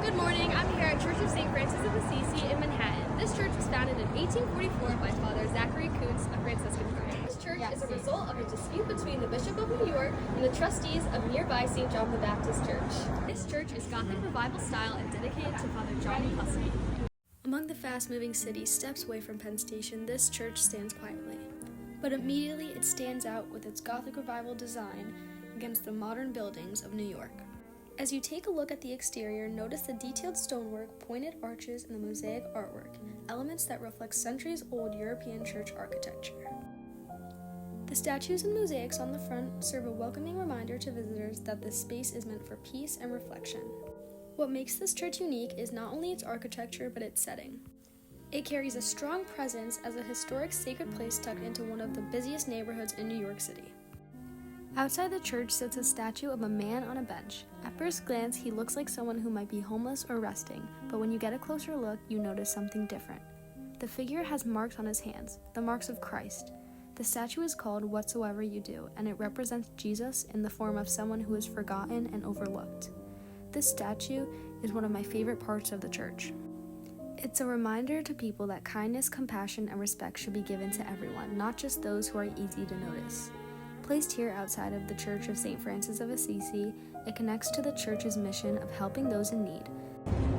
Good morning. I'm here at Church of St. Francis of Assisi in Manhattan. This church was founded in 1844 by Father Zachary Kuntz, a Franciscan friar. This church is a result of a dispute between the Bishop of New York and the trustees of nearby St. John the Baptist Church. This church is Gothic Revival style and dedicated to Father John Hussey. Among the fast-moving cities steps away from Penn Station, this church stands quietly. But immediately it stands out with its Gothic Revival design against the modern buildings of New York. As you take a look at the exterior, notice the detailed stonework, pointed arches, and the mosaic artwork, elements that reflect centuries-old European church architecture. The statues and mosaics on the front serve a welcoming reminder to visitors that this space is meant for peace and reflection. What makes this church unique is not only its architecture, but its setting. It carries a strong presence as a historic sacred place tucked into one of the busiest neighborhoods in New York City. Outside the church sits a statue of a man on a bench. At first glance, he looks like someone who might be homeless or resting, but when you get a closer look, you notice something different. The figure has marks on his hands, the marks of Christ. The statue is called Whatsoever You Do, and it represents Jesus in the form of someone who is forgotten and overlooked. This statue is one of my favorite parts of the church. It's a reminder to people that kindness, compassion, and respect should be given to everyone, not just those who are easy to notice. Placed here outside of the Church of St. Francis of Assisi, it connects to the church's mission of helping those in need.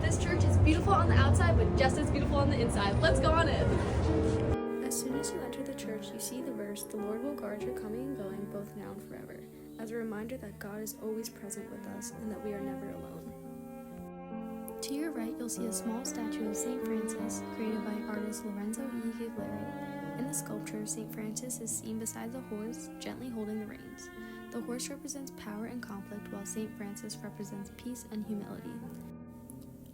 This church is beautiful on the outside, but just as beautiful on the inside. Let's go on in! As soon as you enter the church, you see the verse, "The Lord will guard your coming and going, both now and forever," as a reminder that God is always present with us and that we are never alone. To your right, you'll see a small statue of St. Francis, created by artist Lorenzo E. Gigleri. In the sculpture, St. Francis is seen beside the horse, gently holding the reins. The horse represents power and conflict, while St. Francis represents peace and humility.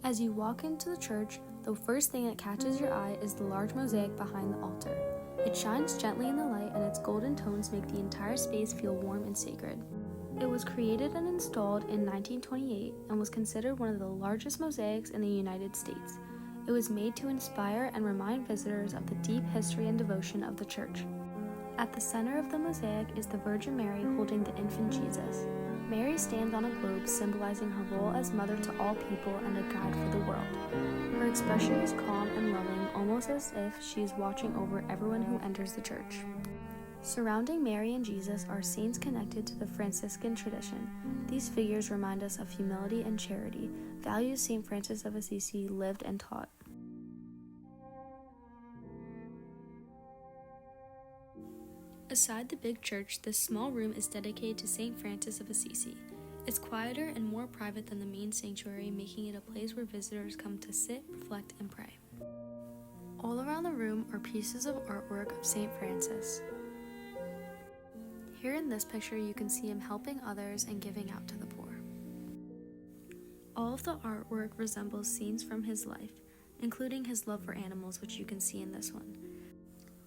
As you walk into the church, the first thing that catches your eye is the large mosaic behind the altar. It shines gently in the light, and its golden tones make the entire space feel warm and sacred. It was created and installed in 1928 and was considered one of the largest mosaics in the United States. It was made to inspire and remind visitors of the deep history and devotion of the church. At the center of the mosaic is the Virgin Mary holding the infant Jesus. Mary stands on a globe, symbolizing her role as mother to all people and a guide for the world. Her expression is calm and loving, almost as if she is watching over everyone who enters the church. Surrounding Mary and Jesus are saints connected to the Franciscan tradition. These figures remind us of humility and charity, values St. Francis of Assisi lived and taught. Aside the big church, this small room is dedicated to St. Francis of Assisi. It's quieter and more private than the main sanctuary, making it a place where visitors come to sit, reflect, and pray. All around the room are pieces of artwork of St. Francis. Here in this picture, you can see him helping others and giving out to the poor. All of the artwork resembles scenes from his life, including his love for animals, which you can see in this one.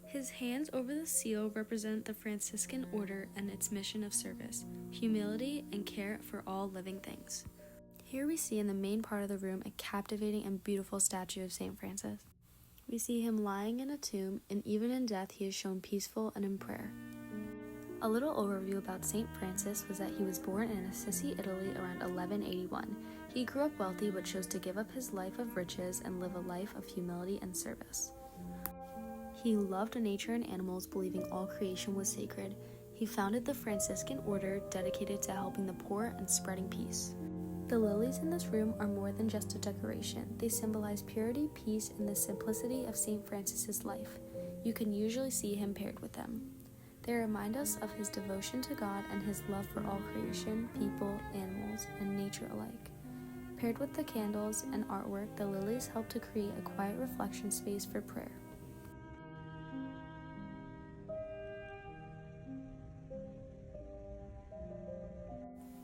His hands over the seal represent the Franciscan order and its mission of service, humility, and care for all living things. Here we see in the main part of the room a captivating and beautiful statue of St. Francis. We see him lying in a tomb, and even in death he is shown peaceful and in prayer. A little overview about St. Francis was that he was born in Assisi, Italy around 1181. He grew up wealthy but chose to give up his life of riches and live a life of humility and service. He loved nature and animals, believing all creation was sacred. He founded the Franciscan order, dedicated to helping the poor and spreading peace. The lilies in this room are more than just a decoration. They symbolize purity, peace, and the simplicity of St. Francis's life. You can usually see him paired with them. They remind us of his devotion to God and his love for all creation, people, animals, and nature alike. Paired with the candles and artwork, the lilies help to create a quiet reflection space for prayer.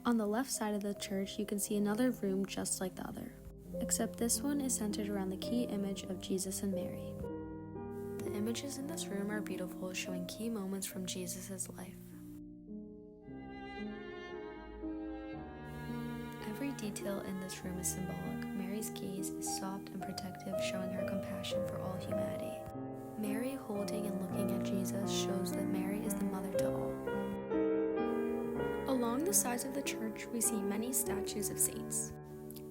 On the left side of the church, you can see another room just like the other, except this one is centered around the key image of Jesus and Mary. The images in this room are beautiful, showing key moments from Jesus' life. Every detail in this room is symbolic. Mary's gaze is soft and protective, showing her compassion for all humanity. Mary holding and looking at Jesus shows that Mary is the mother to all. Along the sides of the church, we see many statues of saints.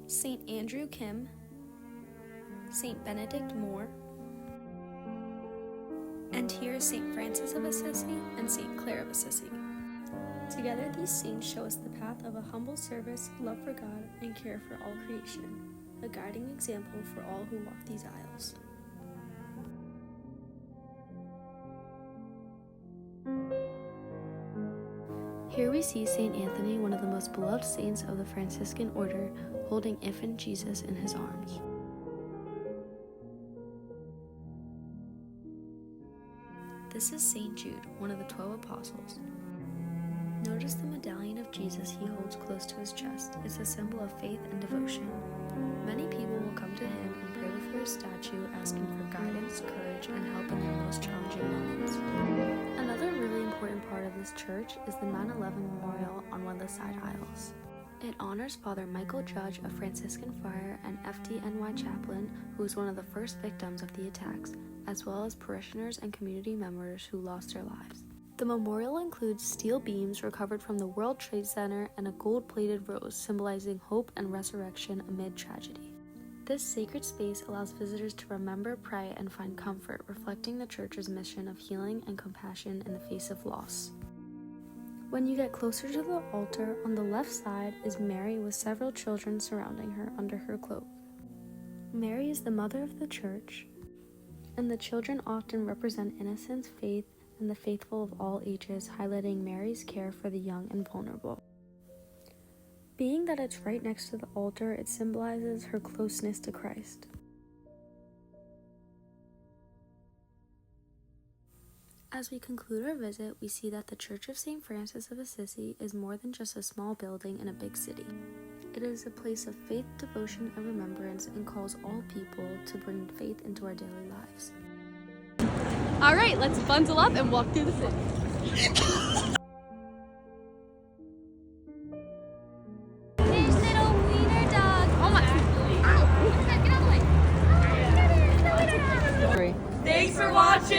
St. Andrew Kim, St. Benedict Moore, and here is St. Francis of Assisi and St. Clare of Assisi. Together, these saints show us the path of a humble service, love for God, and care for all creation, a guiding example for all who walk these aisles. Here we see St. Anthony, one of the most beloved saints of the Franciscan order, holding infant Jesus in his arms. This is St. Jude, one of the 12 apostles. Notice the medallion of Jesus he holds close to his chest. It's a symbol of faith and devotion. Many people will come to him and pray before his statue, asking for guidance, courage, and help in their most challenging moments. Another really important part of this church is the 9/11 memorial on one of the side aisles. It honors Father Michael Judge, a Franciscan friar and FDNY chaplain who was one of the first victims of the attacks, as well as parishioners and community members who lost their lives. The memorial includes steel beams recovered from the World Trade Center and a gold-plated rose symbolizing hope and resurrection amid tragedy. This sacred space allows visitors to remember, pray, and find comfort, reflecting the church's mission of healing and compassion in the face of loss. When you get closer to the altar, on the left side is Mary with several children surrounding her under her cloak. Mary is the mother of the church, and the children often represent innocence, faith, and the faithful of all ages, highlighting Mary's care for the young and vulnerable. Being that it's right next to the altar, it symbolizes her closeness to Christ. As we conclude our visit, we see that the Church of St. Francis of Assisi is more than just a small building in a big city. It is a place of faith, devotion, and remembrance, and calls all people to bring faith into our daily lives. All right, let's bundle up and walk through the city. There's little wiener dog. Oh my! Ow! Get out of the way! Thanks for watching.